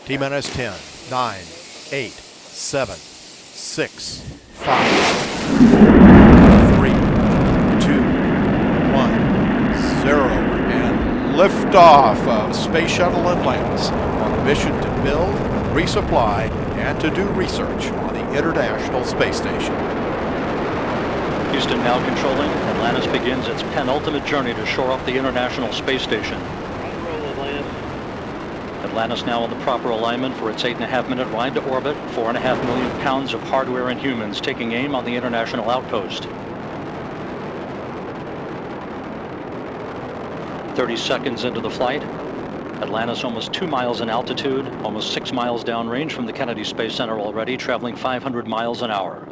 T-minus 10, 9, 8, 7, 6, 5, 3, 2, 1, 0, and liftoff of Space Shuttle Atlantis on a mission to build, resupply, and to do research on the International Space Station. Houston now controlling. Atlantis begins its penultimate journey to shore up the International Space Station. Atlantis now in the proper alignment for its 8.5-minute ride to orbit. 4.5 million pounds of hardware and humans taking aim on the International Outpost. 30 seconds into the flight. Atlantis almost 2 miles in altitude, almost 6 miles downrange from the Kennedy Space Center already, traveling 500 miles an hour.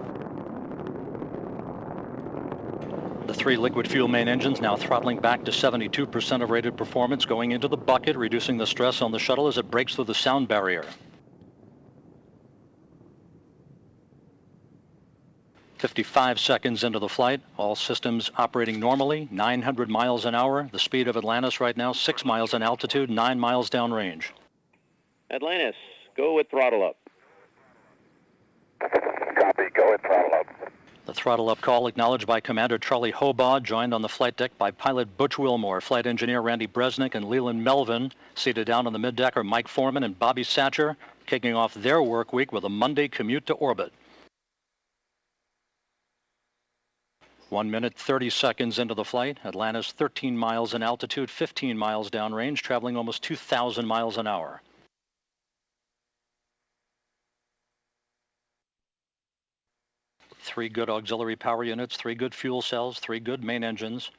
The 3 liquid fuel main engines now throttling back to 72% of rated performance, going into the bucket, reducing the stress on the shuttle as it breaks through the sound barrier. 55 seconds into the flight, all systems operating normally, 900 miles an hour. The speed of Atlantis right now, 6 miles in altitude, 9 miles downrange. Atlantis, go with throttle up. Copy, go with throttle up. The throttle up call acknowledged by Commander Charlie Hobaugh, joined on the flight deck by pilot Butch Wilmore, flight engineer Randy Bresnick, and Leland Melvin. Seated down on the middeck are Mike Foreman and Bobby Satcher, kicking off their work week with a Monday commute to orbit. 1 minute, 30 seconds into the flight. Atlantis 13 miles in altitude, 15 miles downrange, traveling almost 2,000 miles an hour. Three good auxiliary power units, 3 good fuel cells, 3 good main engines.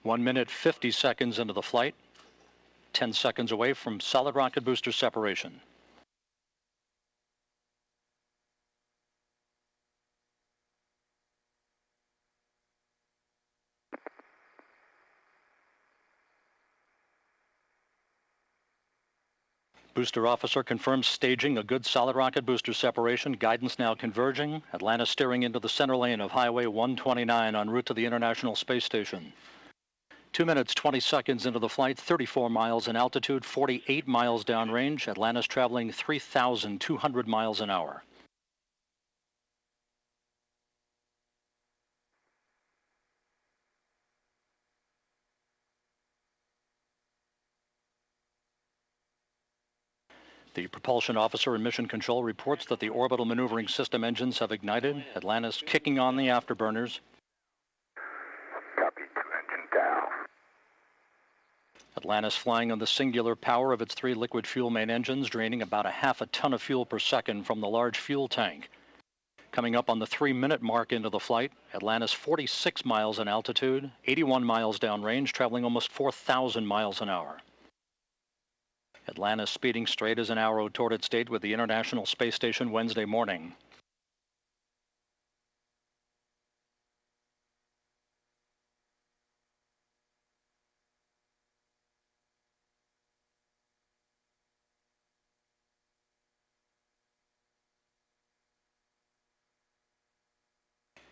One minute, 50 seconds into the flight. 10 seconds away from solid rocket booster separation. Booster officer confirms staging a good solid rocket booster separation. Guidance now converging. Atlantis steering into the center lane of Highway 129 en route to the International Space Station. 2 minutes, 20 seconds into the flight, 34 miles in altitude, 48 miles downrange. Atlantis traveling 3,200 miles an hour. The propulsion officer in mission control reports that the orbital maneuvering system engines have ignited. Atlantis kicking on the afterburners. Copy, 2 engine down. Atlantis flying on the singular power of its 3 liquid fuel main engines, draining about a half a ton of fuel per second from the large fuel tank. Coming up on the 3-minute mark into the flight, Atlantis 46 miles in altitude, 81 miles downrange, traveling almost 4,000 miles an hour. Atlantis speeding straight as an arrow toward its date with the International Space Station Wednesday morning.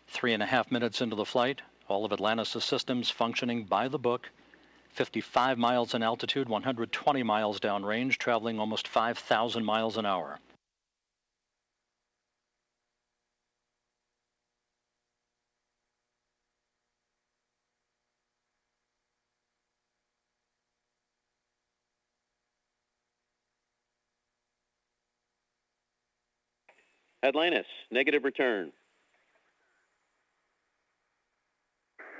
Three and a half minutes into the flight, all of Atlantis' systems functioning by the book. 55 miles in altitude, 120 miles downrange, traveling almost 5,000 miles an hour. Atlantis, negative return.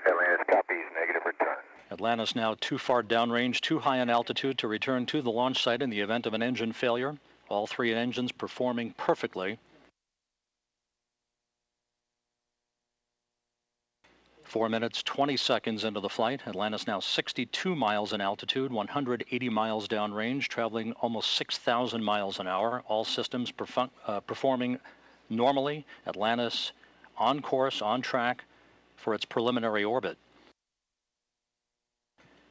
Atlantis copies, negative return. Atlantis now too far downrange, too high in altitude to return to the launch site in the event of an engine failure. All 3 engines performing perfectly. 4 minutes, 20 seconds into the flight. Atlantis now 62 miles in altitude, 180 miles downrange, traveling almost 6,000 miles an hour. All systems performing normally. Atlantis on course, on track for its preliminary orbit.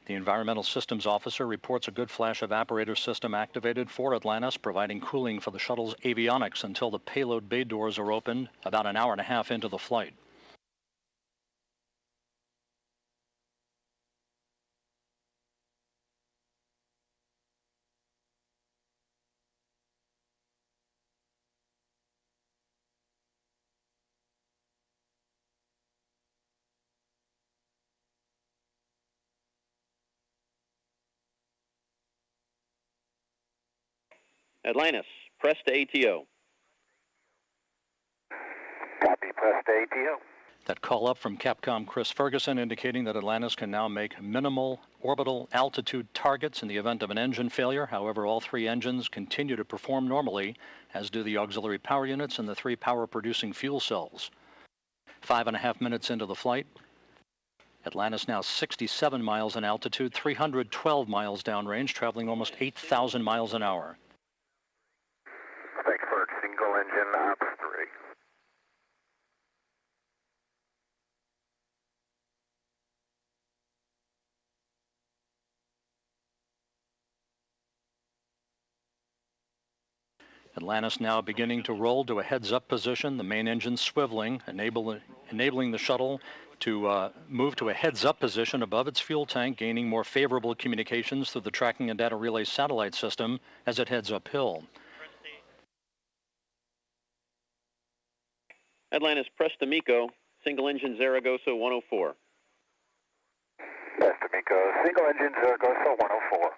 The Environmental Systems Officer reports a good flash evaporator system activated for Atlantis, providing cooling for the shuttle's avionics until the payload bay doors are opened about an hour and a half into the flight. Atlantis, press to ATO. Copy, press to ATO. That call up from Capcom Chris Ferguson indicating that Atlantis can now make minimal orbital altitude targets in the event of an engine failure. However, all three engines continue to perform normally, as do the auxiliary power units and the three power-producing fuel cells. 5.5 minutes into the flight, Atlantis now 67 miles in altitude, 312 miles downrange, traveling almost 8,000 miles an hour. Thanks for single engine ops 3. Atlantis now beginning to roll to a heads-up position, the main engine swiveling, enabling the shuttle to move to a heads-up position above its fuel tank, gaining more favorable communications through the tracking and data relay satellite system as it heads uphill. Atlantis, press to MECO, single engine Zaragoza 104. Press to MECO, single engine Zaragoza 104.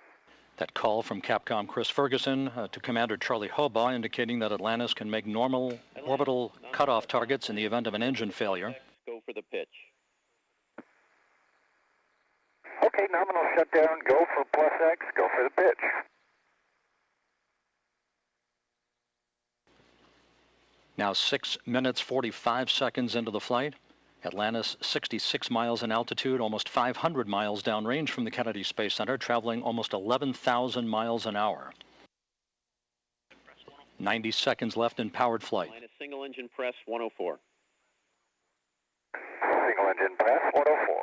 That call from Capcom Chris Ferguson to Commander Charlie Hobaugh indicating that Atlantis can make normal orbital cutoff targets in the event of an engine failure. Go for the pitch. Okay, nominal shutdown, go for plus X, go for the pitch. Now 6 minutes 45 seconds into the flight. Atlantis 66 miles in altitude, almost 500 miles downrange from the Kennedy Space Center, traveling almost 11,000 miles an hour. 90 seconds left in powered flight. Atlantis, single engine press 104. Single engine press 104.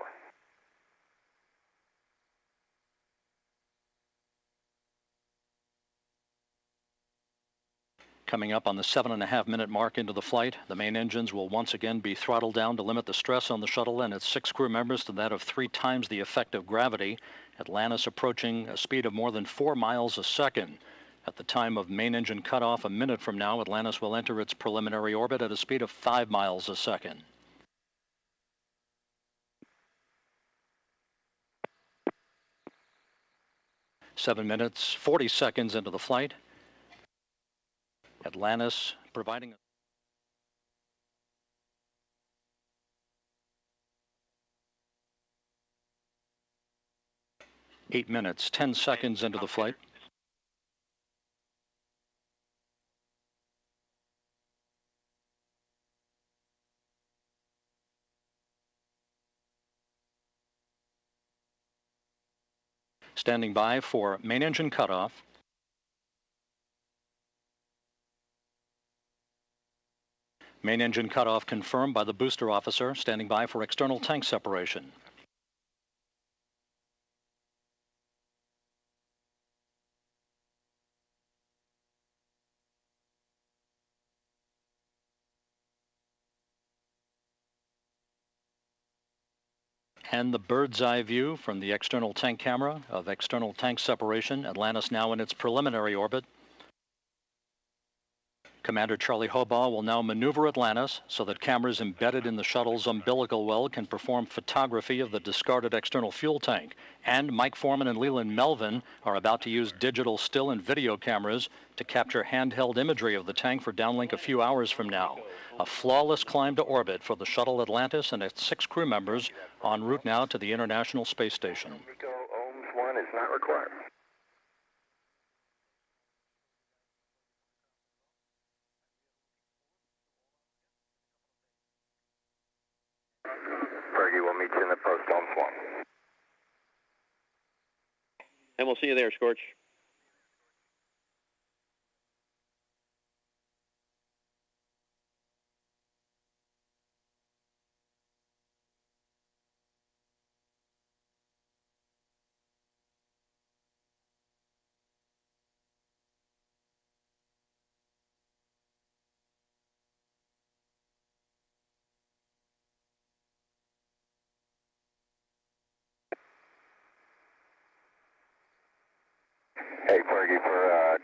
Coming up on the 7.5 minute mark into the flight, the main engines will once again be throttled down to limit the stress on the shuttle and its 6 crew members to that of 3 times the effect of gravity. Atlantis approaching a speed of more than 4 miles a second. At the time of main engine cutoff a minute from now, Atlantis will enter its preliminary orbit at a speed of 5 miles a second. Seven minutes, 40 seconds into the flight. Atlantis providing 8 minutes, 10 seconds into the flight. Standing by for main engine cutoff. Main engine cutoff confirmed by the booster officer, standing by for external tank separation. And the bird's eye view from the external tank camera of external tank separation. Atlantis now in its preliminary orbit. Commander Charlie Hobaugh will now maneuver Atlantis so that cameras embedded in the shuttle's umbilical well can perform photography of the discarded external fuel tank. And Mike Foreman and Leland Melvin are about to use digital still and video cameras to capture handheld imagery of the tank for downlink a few hours from now. A flawless climb to orbit for the shuttle Atlantis and its 6 crew members en route now to the International Space Station. MECO ohms 1 is not required. Fergie will meet you in the post ohms 1. And we'll see you there, Scorch. Hey, Fergie, for